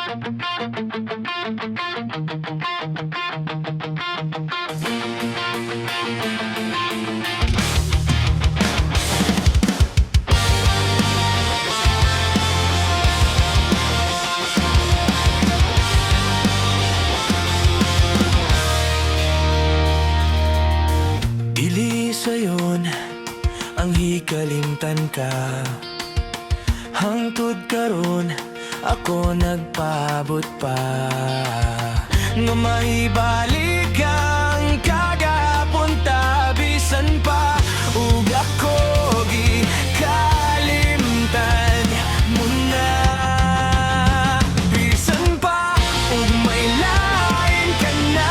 Dili sayon ang hikalimtan ka, hangtod karon ako nagpaabot pa nga maibalik ang kagahapon ta bisan pa ug ako gikalimtan mo na. Bisan pa ug may lain ka na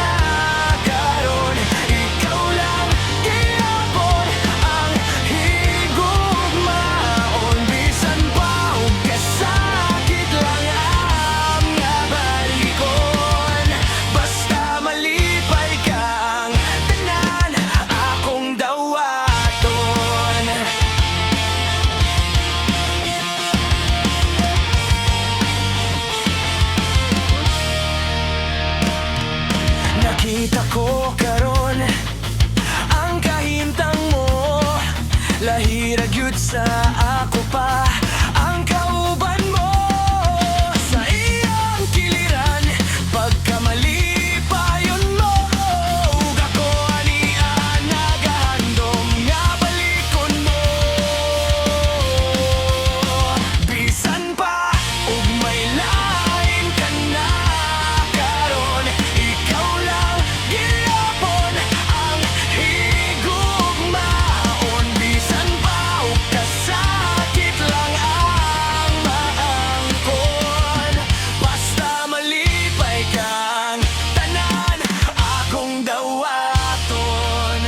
karon, ikaw lang gihapon ang higugmaon. Bisan pa ug kasakit lang ang nabalikon, basta malipay kang tanan akong dawaton. Nakita ko karon ang kahimtang mo, lahira gyud sa ako pa ang kauban mo. Sa iyang kiliran pagkamali payon mo, ug ako ania nagahandom nga balikon mo. Bisan pa ug may lain ka na karon, ikaw lang gihapon ang higugmaon. Bisan pa ug kasakit lang ang maangkon, basta malipay kang tanan akong dawaton.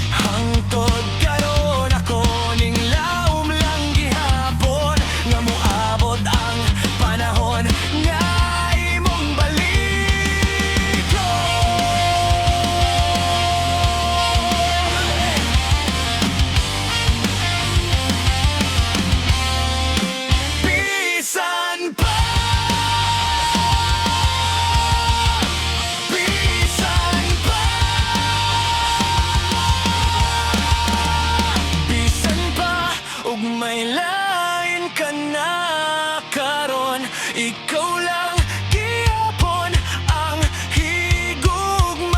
Hangtod karon ako ning laom lang gihapon nga moabot ang panahon nga imong balikon. Bisan pa, bisan pa, bisan pa ug may lain ka na karon, ikaw lang gihapon ang higugmaon.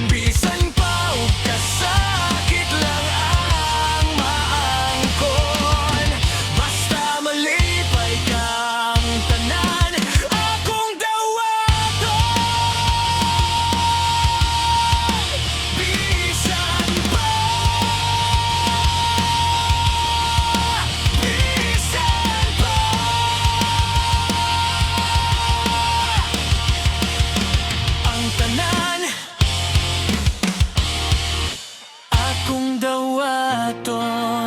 Bisan pa ug kasakit lang ang maangkon, basta malipay kang tanan akong dawaton. Bisan pa, bisan pa, ang tanan akong dawaton.